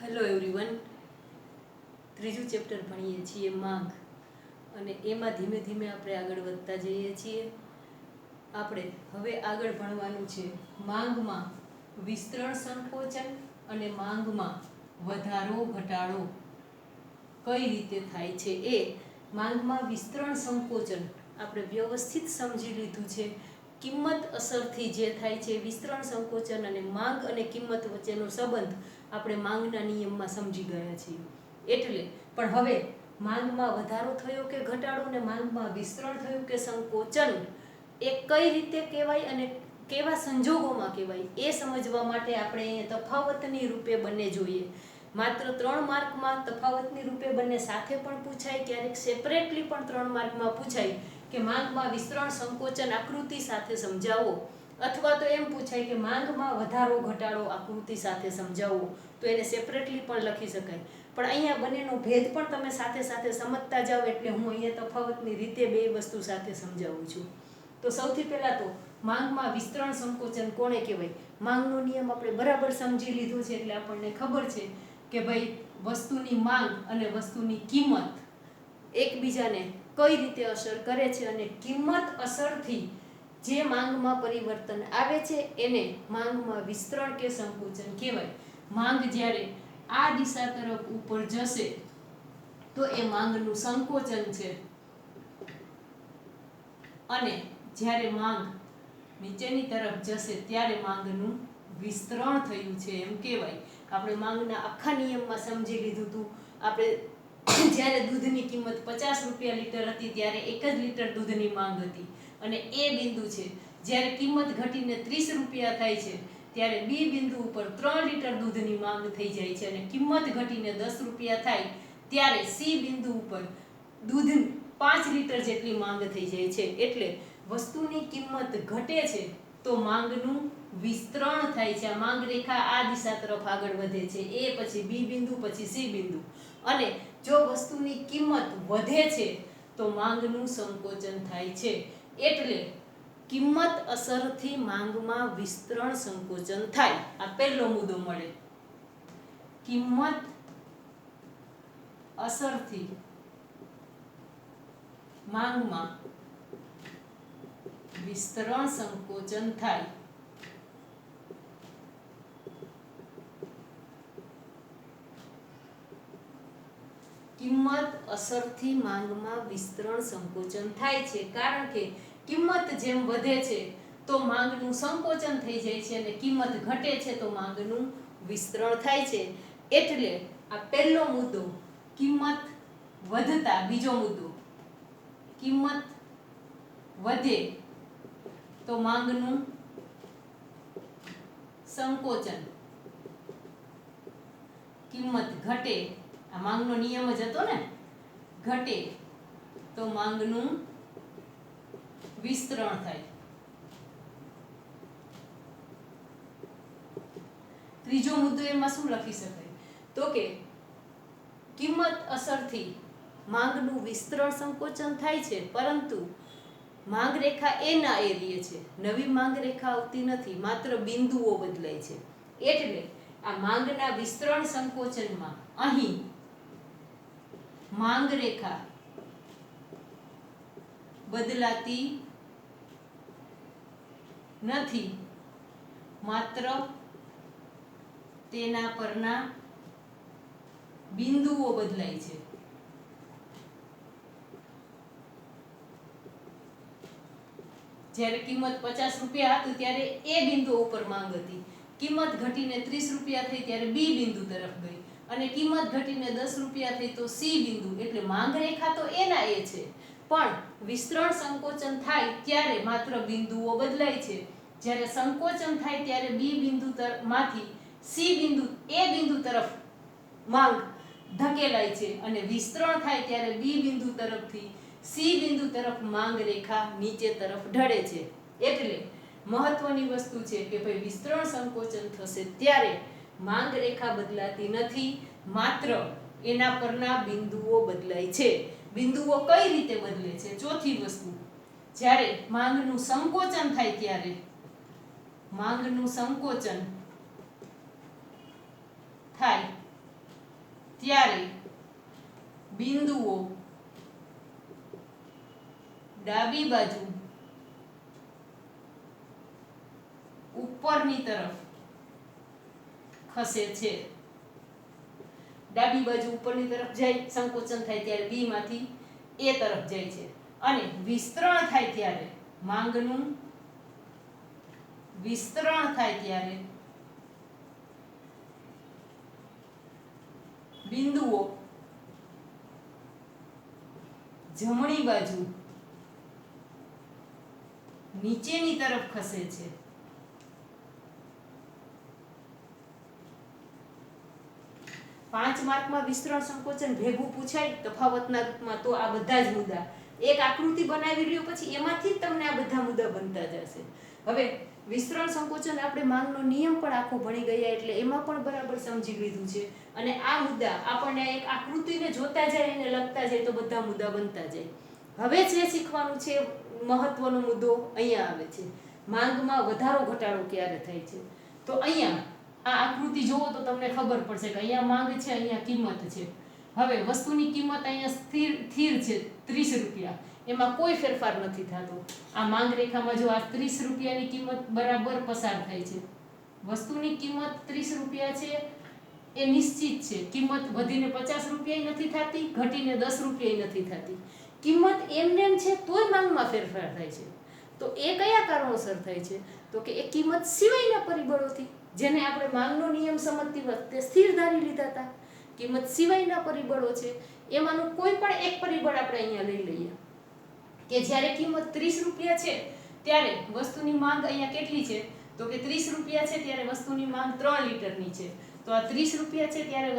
Hello everyone, ત્રીજું chapter ભણીએ છીએ માંગ, અને એમાં ધીમે ધીમે આપણે આગળ વધતા જઈએ છીએ. આપણે હવે આગળ ભણવાનું છે માંગમાં વિસ્તરણ સંકોચન અને માંગમાં વધારો ઘટાડો કઈ રીતે થાય છે. એ માંગમાં વિસ્તરણ સંકોચન આપણે વ્યવસ્થિત સમજી લીધું છે. કિંમત અસરથી જે થાય છે વિસ્તરણ સંકોચન, અને માંગ અને કિંમત વચ્ચેનો સંબંધ આપણે માંગના નિયમમાં સમજી ગયા છીએ. એટલે પણ હવે માંગમાં વધારો થયો કે ઘટાડો, ને માંગમાં વિસ્તરણ થયું કે સંકોચન, એ કઈ રીતે કહેવાય અને કેવા સંજોગોમાં કહેવાય, એ સમજવા માટે આપણે તફાવતની રૂપે બંને જોઈએ. માત્ર 3 માર્કમાં તફાવતની રૂપે બંને સાથે પણ પૂછાય, ક્યારેક સેપરેટલી પણ 3 માર્કમાં પૂછાય કે માંગમાં વિસ્તરણ સંકોચન આકૃતિ સાથે સમજાવો, અથવા તો એમ પૂછાય કે માંગમાં વધારો ઘટાડો આકૃતિ સાથે સમજાવવો, તો એને સેપરેટલી પણ લખી શકાય. પણ અહીંયા બંનેનો ભેદ પણ તમે સાથે સાથે સમજતા જાઓ, એટલે હું અહીંયા તફાવતની રીતે બે વસ્તુ સાથે સમજાવું છું. તો સૌથી પહેલાં તો માંગમાં વિસ્તરણ સંકોચન કોને કહેવાય. માંગનો નિયમ આપણે બરાબર સમજી લીધો છે, એટલે આપણને ખબર છે કે ભાઈ વસ્તુની માંગ અને વસ્તુની કિંમત એકબીજાને કઈ રીતે અસર કરે છે, અને કિંમત અસરથી જે માંગમાં પરિવર્તન આવે છે એને માંગમાં વિસ્તરણ કે સંકોચન કહેવાય. માંગ જ્યારે આ દિશા તરફ ઉપર જશે તો એ માંગનું સંકોચન છે, અને જ્યારે માંગ નીચેની તરફ જશે ત્યારે માંગનું વિસ્તરણ થયું છે એમ કહેવાય. આપણે માંગના આખા નિયમમાં સમજી લીધું હતું. આપણે જ્યારે દૂધની કિંમત 50 રૂપિયા લીટર હતી ત્યારે 1 જ લીટર દૂધની માંગ હતી, અને એ બિંદુ છે જ્યારે કિંમત ઘટીને 30 રૂપિયા થાય છે ત્યારે બી બિંદુ ઉપર 3 લીટર દૂધની માંગ થઈ જાય છે, અને કિંમત ઘટીને 10 રૂપિયા થાય ત્યારે સી બિંદુ ઉપર દૂધ 5 લીટર જેટલી માંગ થઈ જાય છે. એટલે વસ્તુની કિંમત ઘટે છે તો માંગનું વિસ્તરણ થાય છે. આ માંગ રેખા આ દિશા તરફ આગળ વધે છે, એ પછી બી બિંદુ, પછી સી બિંદુ. અને જો વસ્તુની કિંમત વધે છે તો માંગનું સંકોચન થાય છે. એટલે કિંમત અસરથી માંગમાં વિસ્તરણ સંકોચન થાય. આ પહેલો મુદ્દો મળે. કિંમત અસરથી માંગમાં વિસ્તરણ સંકોચન થાય. કિંમત અસરથી માંગમાં વિસ્તરણ સંકોચન થાય છે, કારણ કે કિંમત જેમ વધે છે તો માંગનું સંકોચન થઈ જાય છે, અને કિંમત ઘટે છે તો માંગનું વિસ્તરણ થાય છે. એટલે આ પહેલો મુદ્દો કિંમત વધતા, બીજો મુદ્દો કિંમત વધે તો માંગનું સંકોચન, કિંમત ઘટે, આ માંગનો નિયમ જ હતો ને, ઘટે તો માંગનું વિસ્તરણ થાય. ત્રીજો મુદ્દો એમાં શું લખી શકાય, તો કે કિંમત અસરથી માંગનું વિસ્તરણ સંકોચન થાય છે, પરંતુ માંગ રેખા એના એ રહે છે, નવી માંગ રેખા આવતી નથી, માત્ર બિંદુઓ બદલાય છે. એટલે આ માંગના વિસ્તરણ સંકોચનમાં અહીં માંગ રેખા બદલાતી નથી, માત્ર તેના પરના બિંદુઓ બદલાય છે. જ્યારે કિંમત 50 રૂપિયા હતી ત્યારે એ બિંદુ ઉપર માંગ હતી, કિંમત ઘટીને 30 રૂપિયા થઈ ત્યારે બી બિંદુ તરફ ગઈ, અને કિંમત ઘટીને 10 રૂપિયા થઈ તો સી બિંદુ. એટલે માંગ રેખા તો એના એ છે, પણ વિસ્તરણ સંકોચન થાય ત્યારે માત્ર બિંદુઓ બદલાય છે. જ્યારે સંકોચન થાય ત્યારે બી બિંદુ માંથી સી બિંદુ, એ બિંદુ તરફ માંગ ધકેલાય છે, અને વિસ્તરણ થાય ત્યારે બી બિંદુ તરફથી સી બિંદુ તરફ માંગ રેખા નીચે તરફ ઢળે છે. એટલે મહત્વની વસ્તુ છે કે ભાઈ વિસ્તરણ સંકોચન થશે ત્યારે માંગ રેખા બદલાતી નથી, માત્ર એના પરના બિંદુઓ બદલાય છે. બિંદુઓ કઈ રીતે બદલે છે? ચોથી વસ્તુ, જ્યારે માંગનું સંકોચન થાય ત્યારે માંગનું સંકોચન થાય ત્યારે બિંદુઓ ડાબી બાજુ ઉપરની તરફ ખસે છે. ડાબી બાજુ ઉપરની તરફ જાય, સંકોચન થાય ત્યારે બી માંથી એ તરફ જાય છે. અને વિસ્તરણ થાય ત્યારે, માંગનું વિસ્તરણ થાય ત્યારે બિંદુઓ જમણી બાજુ નીચેની તરફ ખસે છે. 5 માર્કમાં વિસ્તરણ સંકોચન ભેગું પૂછાય તફાવતના રૂપમાં તો આ બધા જ મુદ્દા એક આકૃતિ બનાવી રહ્યો પછી એમાંથી જ તમને આ બધા મુદ્દા બનતા જશે. હવે વિસ્તરણ સંકોચન આપણે માંગનો નિયમ પણ આખો ભણી ગયા એટલે એમાં પણ બરાબર સમજી લીધું છે. અને આ મુદ્દા આપણને એક આકૃતિને જોતા જાય અને લખતા જાય તો બધા મુદ્દા બનતા જાય. હવે જે શીખવાનું છે મહત્વનો મુદ્દો અહીંયા આવે છે. માંગમાં વધારો ઘટાડો ક્યારે થાય છે? તો અહીંયા આ આકૃતિ જુઓ તો તમને ખબર પડશે કે અહીંયા માંગ છે, અહીંયા કિંમત છે. હવે વસ્તુની કિંમત અહીંયા સ્થિર છે 30 રૂપિયા, એમાં કોઈ ફેરફાર નથી થતો. આ માંગ રેખામાં જો આ 30 રૂપિયાની કિંમત બરાબર પસાર થાય છે. વસ્તુની કિંમત 30 રૂપિયા છે એ નિશ્ચિત છે. કિંમત વધીને 50 રૂપિયા નથી થતી, ઘટીને 10 રૂપિયા નથી થતી. કિંમત એમનેમ છે તોય માંગમાં ફેરફાર થાય છે. તો એ કયા કારણોસર થાય છે? તો કે એ કિંમત સિવાયના પરિબળોથી, જેને આપણે માંગનો નિયમ સમજતી વખતે સ્થિર ધારી લીધા હતા. કિંમત સિવાયના પરિબળો છે, એમાંનું કોઈ પણ એક પરિબળ આપણે અહીંયા લઈ લઈએ કે જ્યારે કિંમત 30 રૂપિયા છે ત્યારે વસ્તુની માંગ અહીંયા કેટલી છે? તો કે 30 રૂપિયા છે ત્યારે વસ્તુની માંગ 3 લીટરની છે. તો આ 30 રૂપિયા છે ત્યારે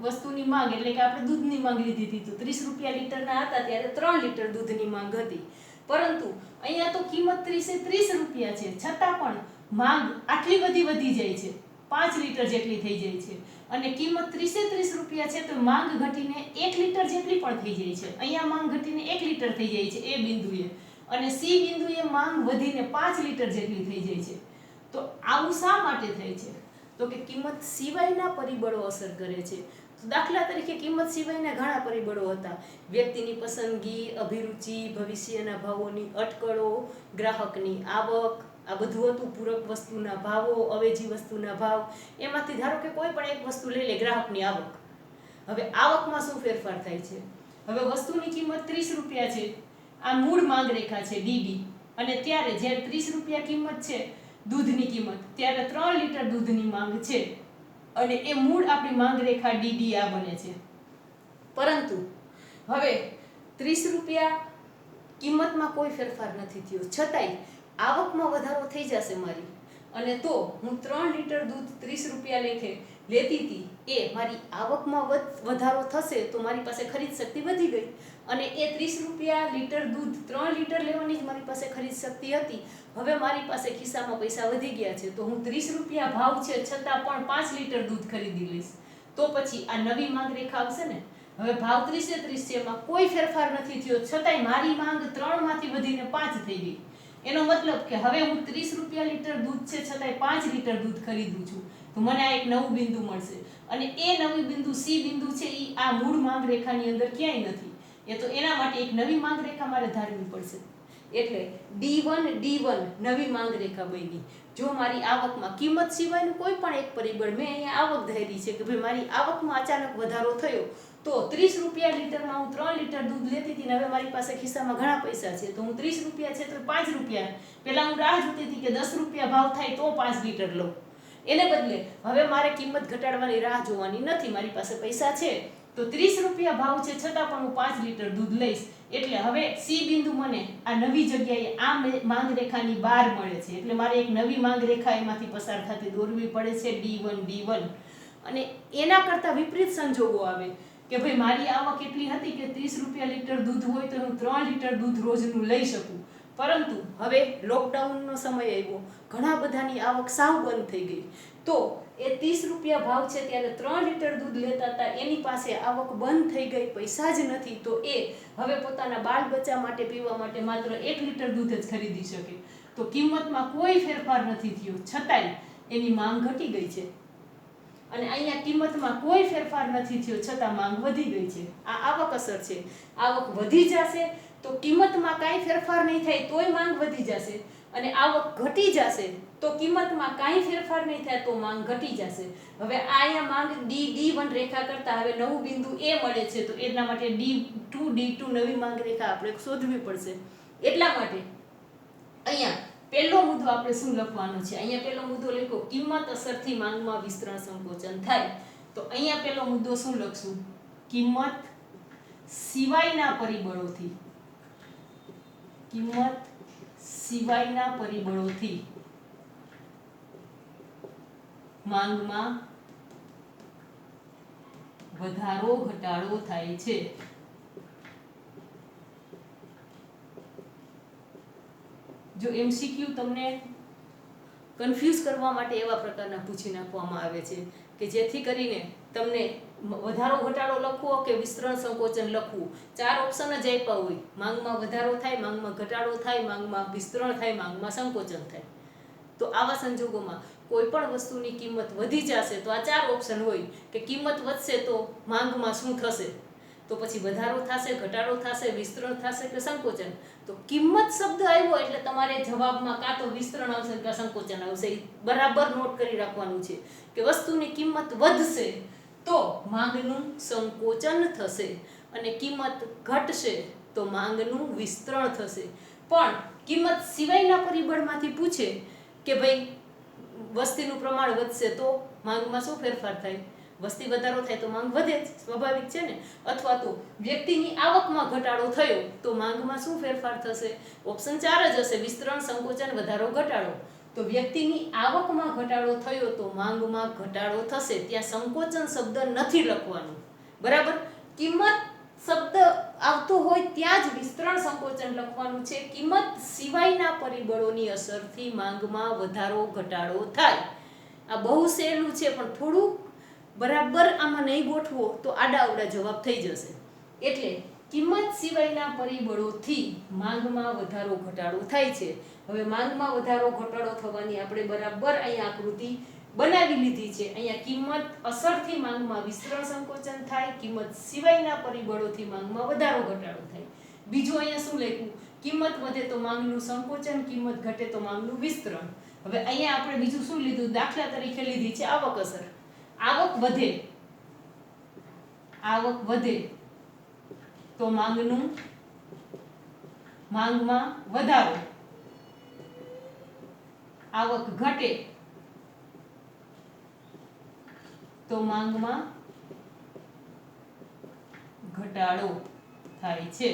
વસ્તુની માંગ એટલે કે આપણે દૂધની માંગ લીધી હતી તો 30 રૂપિયા લીટરના હતા ત્યારે 3 લીટર દૂધની માંગ હતી. પરંતુ અહીંયા તો કિંમત 30 રૂપિયા છે છતાં પણ માંગ આટલી બધી વધી જાય છે, 5 લીટર જેટલી થઈ જાય છે. અને કિંમત 30 રૂપિયા છે તો માંગ ઘટીને 1 લીટર જેટલી પણ થઈ જાય છે. અહીંયા માંગ ઘટીને 1 લીટર થઈ જાય છે એ બિંદુએ, અને સી બિંદુએ માંગ વધીને 5 લીટર જેટલી થઈ જાય છે. તો આવું શા માટે થાય છે? તો કે કિંમત સિવાયના પરિબળો અસર કરે છે. દાખલા તરીકે કિંમત સિવાયના ઘણા પરિબળો હતા. વ્યક્તિની પસંદગી, અભિરુચિ, ભવિષ્યના ભાવોની અટકળો, ગ્રાહકની આવક, આ બધું હતું. પૂરક વસ્તુના ભાવો, અવેજી વસ્તુના ભાવ, એમાંથી ધારો કે કોઈ પણ એક વસ્તુ લઈ લે, ગ્રાહકની આવક. હવે આવકમાં શું ફેરફાર થાય છે? હવે વસ્તુની કિંમત 30 રૂપિયા છે, આ મૂળ માંગ રેખા છે ડીડી, અને ત્યારે જ્યારે 30 રૂપિયા કિંમત છે દૂધની કિંમત, ત્યારે 3 લીટર દૂધની માંગ છે અને એ મૂળ આપણી માંગ રેખા ડીડી આ બને છે. પરંતુ હવે 30 રૂપિયા કિંમતમાં કોઈ ફેરફાર નથી થયો, છતાંય આવકમાં વધારો થઈ જશે મારી, અને તો હું 3 લીટર દૂધ 30 રૂપિયા લેખે લેતી હતી, એ મારી આવકમાં વધારો થશે તો મારી પાસે ખરીદ શક્તિ વધી ગઈ. અને એ 30 રૂપિયા લીટર દૂધ 3 લીટર લેવાની જ મારી પાસે ખરીદ શક્તિ હતી. હવે મારી પાસે ખિસ્સામાં પૈસા વધી ગયા છે તો હું 30 રૂપિયા ભાવ છે છતાં પણ 5 લીટર દૂધ ખરીદી લઈશ. તો પછી આ નવી માંગ રેખા આવશે ને. હવે ભાવ 30 છે, એમાં કોઈ ફેરફાર નથી થયો, છતાંય મારી માંગ 3 માંથી વધીને 5 થઈ ગઈ. એનો મતલબ કે હવે હું 30 રૂપિયા લીટર દૂધ છે છતાંય 5 લીટર દૂધ ખરીદું છું. તો મને આ એક નવું બિંદુ મળશે, અને એ નવું બિંદુ સી બિંદુ છે એ આ મૂળ માંગ રેખાની અંદર ક્યાંય નથી. એ તો એના માટે એક નવી માંગ રેખા મારે ધારવી પડશે. એટલે D1 નવી માંગ રેખા બની. જો મારી આવકમાં કિંમત સિવાયનું કોઈ પણ એક પરિબળ, મેં અહીંયા આવક ધારી છે કે ભાઈ મારી આવકમાં અચાનક વધારો થયો તો 30 રૂપિયા લીટરમાં હું 3 લીટર દૂધ લેતી હતી, હવે મારી પાસે ખિસ્સામાં ઘણા પૈસા છે તો હું 30 રૂપિયા છે તો 5 રૂપિયા, પહેલા હું રાહ જોતી હતી કે 10 રૂપિયા ભાવ થાય તો 5 લીટર લઉં. એને બદલે હવે મારે કિંમત ઘટાડવાની રાહ જોવાની નથી, મારી પાસે પૈસા છે તો 30 રૂપિયા ભાવ છે છતાં પણ હું 5 લીટર દૂધ લઈશ. એટલે હવે સી બિંદુ મને આ નવી જગ્યાએ આ માંગ રેખાની બહાર મળે છે. એટલે મારે એક નવી માંગ રેખા એમાંથી પસાર થતી દોરવી પડે છે, D1. અને એના કરતાં વિપરીત સંજોગો આવે કે ભાઈ મારી આવક એટલી હતી કે 30 રૂપિયા લીટર દૂધ હોય તો હું 3 લીટર દૂધ રોજનું લઈ શકું. પરંતુ હવે લોકડાઉનનો સમય આવ્યો, ઘણા બધાની આવક સાવ બંધ થઈ ગઈ. તો એ 30 રૂપિયા ભાવ છે ત્યારે 3 લીટર દૂધ લેતા હતા, એની પાસે આવક બંધ થઈ ગઈ, પૈસા જ નથી. તો એ હવે પોતાના બાળ બચ્ચા માટે પીવા માટે માત્ર 1 લીટર દૂધ જ ખરીદી શકે. તો કિંમતમાં કોઈ ફેરફાર નથી થયો, છતાંય એની માંગ ઘટી ગઈ છે. અને અહીંયા કિંમતમાં કોઈ ફેરફાર નથી થયો છતાં માંગ વધી ગઈ છે. આ આવક અસર છે. આવક વધી જશે તો કિંમતમાં કાંઈ ફેરફાર નહીં થાય તોય માંગ વધી જશે, અને આવક ઘટી જશે તો કિંમતમાં કાંઈ ફેરફાર નહીં થાય તો માંગ ઘટી જશે. હવે આ અહીંયા માંગ D1 રેખા કરતા હવે નવું બિંદુ એ મળે છે, તો એના માટે D2 નવી માંગ રેખા આપણે શોધવી પડશે. એટલા માટે અહીંયા પહેલો મુદ્દો આપણે શું લખવાનો છે? અહીંયા પહેલો મુદ્દો લખો કિંમત અસરથી માંગમાં વિસ્તરણ સંકોચન થાય. તો અહીંયા પહેલો મુદ્દો શું લખશું? કિંમત સિવાયના પરિબળોથી, કિંમત સિવાયના પરિબળોથી માંગમાં વધારો ઘટાડો થાય છે. જો MCQ તમને કન્ફ્યુઝ કરવા માટે એવા પ્રકારના પૂછી નાખવામાં આવે છે કે જેથી કરીને તમને વધારો ઘટાડો લખવો કે વિસ્તરણ સંકોચન લખવું, 4 ઓપ્શન જ આપ્યા હોય. માંગમાં વધારો થાય, માંગમાં ઘટાડો થાય, માંગમાં વિસ્તરણ થાય, માંગમાં સંકોચન થાય. તો આવા સંજોગોમાં કોઈ પણ વસ્તુની કિંમત વધી જશે તો આ 4 ઓપ્શન હોય કે કિંમત વધશે તો માંગમાં શું થશે, તો પછી વધારો થશે, ઘટાડો થશે, વિસ્તરણ થશે કે સંકોચન. તો કિંમત શબ્દ આવ્યો એટલે તમારે જવાબમાં કાં તો વિસ્તરણ આવશે કાં સંકોચન આવશે. બરાબર નોટ કરી રાખવાનું છે કે વસ્તુની કિંમત વધશે તો માંગનું સંકોચન થશે અને કિંમત ઘટશે તો માંગનું વિસ્તરણ થશે. પણ કિંમત સિવાયના પરિબળમાંથી પૂછે કે ભાઈ વસ્તીનું પ્રમાણ વધશે તો માંગમાં શું ફેરફાર થાય? વસ્તી વધારો થાય તો માંગ વધે જ, સ્વાભાવિક છે ને. અથવા તો વ્યક્તિની આવકમાં ઘટાડો થયો તો માંગમાં શું ફેરફાર થશે? ઓપ્શન 4 જ હશે, વિસ્તરણ, સંકોચન, વધારો, ઘટાડો. તો વ્યક્તિની આવકમાં ઘટાડો થયો તો માંગમાં ઘટાડો થશે. ત્યાં સંકોચન શબ્દ નથી લખવાનું, બરાબર. કિંમત શબ્દ આવતો હોય ત્યાં જ વિસ્તરણ સંકોચન લખવાનું છે. કિંમત સિવાયના પરિબળોની અસરથી માંગમાં વધારો ઘટાડો થાય. આ બહુ સહેલું છે પણ થોડું બરાબર આમાં નહીં ગોઠવો તો આડાઅવડા જવાબ થઈ જશે. એટલે કિંમત સિવાયના પરિબળોથી માંગમાં વધારો ઘટાડો થાય છે. હવે માંગમાં વધારો ઘટાડો થવાની આપણે બરાબર અહીંયા આકૃતિ બનાવી લીધી છે. અહીંયા કિંમત અસરથી માંગમાં વિસ્તરણ સંકોચન થાય, કિંમત સિવાયના પરિબળોથી માંગમાં વધારો ઘટાડો થાય. બીજું અહીંયા શું લખ્યું? કિંમત વધે તો માંગનું સંકોચન, કિંમત ઘટે તો માંગનું વિસ્તરણ. હવે અહીંયા આપણે બીજું શું લીધું? દાખલા તરીકે લીધી છે આવક અસર. આવક વધે તો માંગમાં વધારો, આવક ઘટે તો માંગમાં ઘટાડો થાય છે.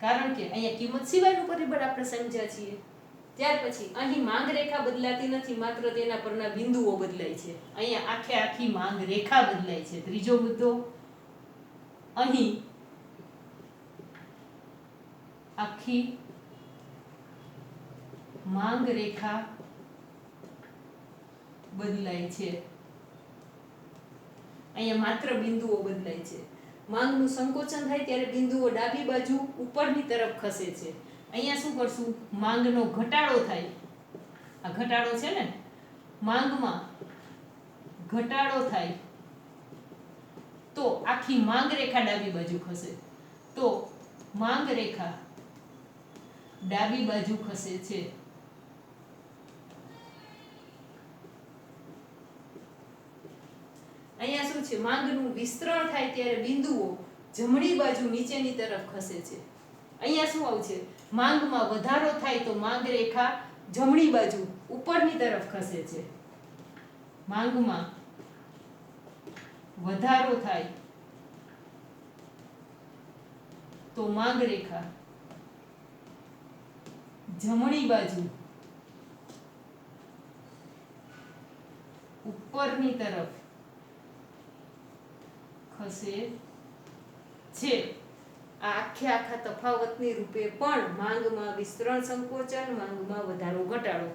કારણ કે અહીંયા કિંમત સિવાયનું પરિબળ આપણે સમજ્યા છીએ. ત્યાર પછી અહીં માંગ રેખા બદલાતી નથી, માત્ર તેના પરના બિંદુઓ બદલાય છે. અહીંયા આખી માંગ રેખા બદલાય છે. ત્રીજો મુદ્દો, અહીં આખી માંગ રેખા બદલાય છે. અહીંયા માત્ર બિંદુઓ બદલાય છે. માંગનું સંકોચન થાય ત્યારે બિંદુઓ ડાબી બાજુ ઉપરની તરફ ખસે છે. અહીંયા શું કરશું? માંગનો ઘટાડો થાય, આ ઘટાડો છે ને, માંગમાં ઘટાડો થાય તો આખી માંગ રેખા ડાબી બાજુ ખસે. તો માંગ રેખા ડાબી બાજુ ખસે છે. અહીંયા શું છે? માંગનું વિસ્તરણ થાય ત્યારે બિંદુઓ જમણી બાજુ નીચેની તરફ ખસે છે. અહીંયા શું આવશે? માંગમાં વધારો થાય તો માંગ રેખા જમણી બાજુ ઉપરની તરફ ખસે છે. માંગમાં વધારો થાય તો માંગ રેખા જમણી બાજુ ઉપરની તરફ ખસે છે. આખા તફાવતની રૂપે પણ માંગમાં વિસ્તરણ સંકોચન, માંગમાં વધારો ઘટાડો.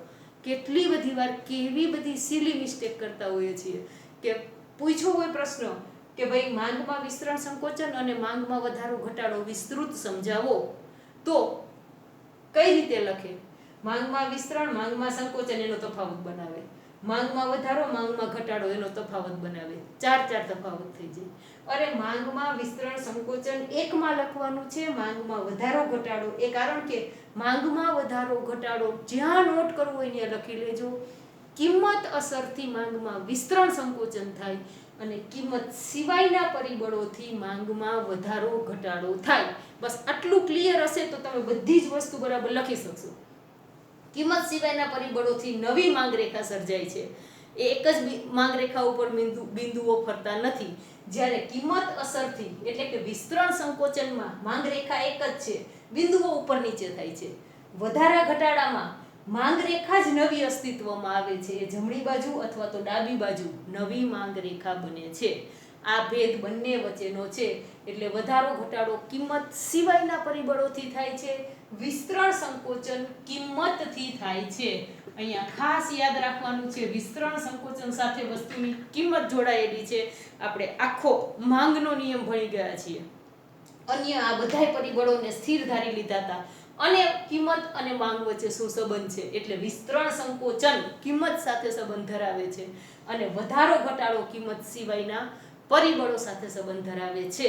કેટલી બધી વાર કેવી બધી સિલી મિસ્ટેક કરતા હોઈએ છીએ કે પૂછ્યો હોય પ્રશ્ન કે ભાઈ માંગમાં વિસ્તરણ સંકોચન અને માંગમાં વધારો ઘટાડો વિસ્તૃત સમજાવો, તો કઈ રીતે લખે? માંગમાં વિસ્તરણ, માંગમાં સંકોચન, એનો તફાવત બનાવે. માંગમાં વધારો, માંગમાં ઘટાડો એનો તફાવત બનાવે. ચાર તફાવત થઈ જાય. અરે માંગમાં વિસ્તરણ સંકોચન એકમાં લખવાનું છે, માંગમાં વધારો ઘટાડો એ કારણ કે માંગમાં વધારો ઘટાડો જ્યાં નોટ કરવું હોય ત્યાં લખી લેજો. કિંમત અસરથી માંગમાં વિસ્તરણ સંકોચન થાય અને કિંમત સિવાયના પરિબળોથી માંગમાં વધારો ઘટાડો થાય. બસ આટલું ક્લિયર હશે તો તમે બધી જ વસ્તુ બરાબર લખી શકશો. કિંમત સિવાયના પરિબળોથી નવી માંગ રેખા સર્જાય છે. એ એક જ માંગ રેખા ઉપર બિંદુઓ ફરતા નથી. જ્યારે કિંમત અસરથી એટલે કે વિસ્તરણ સંકોચનમાં માંગ રેખા એક જ છે, બિંદુઓ ઉપર નીચે થાય છે. વધારા ઘટાડામાં માંગ રેખા જ નવી અસ્તિત્વમાં આવે છે. એ જમણી બાજુ અથવા તો ડાબી બાજુ નવી માંગ રેખા બને છે. આ ભેદ બંને વચ્ચેનો છે. એટલે વધારો ઘટાડો કિંમત સિવાયના પરિબળોથી થાય છે, વિસ્તરણ સંકોચન કિંમતથી થાય છે. અહીંયા ખાસ યાદ રાખવાનું છે, વિસ્તરણ સંકોચન સાથે વસ્તુની કિંમત જોડાયેલી છે. આપણે આખો માંગનો નિયમ ભણી ગયા છીએ. અન્ય આ બધાય પરિબળોને સ્થિર ધારી લીધા હતા અને કિંમત અને માંગ વચ્ચે શું સંબંધ છે? એટલે વિસ્તરણ સંકોચન કિંમત સાથે સંબંધ ધરાવે છે અને વધારો ઘટાડો કિંમત સિવાયના પરિબળો સાથે સંબંધ ધરાવે છે.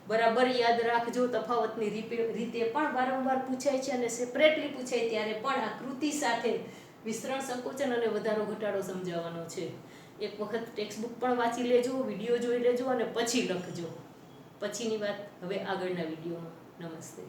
બરાબર યાદ રાખજો. તફાવતની રીતે પણ વારંવાર પૂછાય છે અને સેપરેટલી પૂછાય ત્યારે પણ આકૃતિ સાથે વિસ્તરણ સંકોચન અને વધારો ઘટાડો સમજાવવાનો છે. એક વખત ટેક્સ્ટબુક પણ વાંચી લેજો, વિડીયો જોઈ લેજો અને પછી લખજો. પછીની વાત હવે આગળના વિડીયોમાં. નમસ્તે.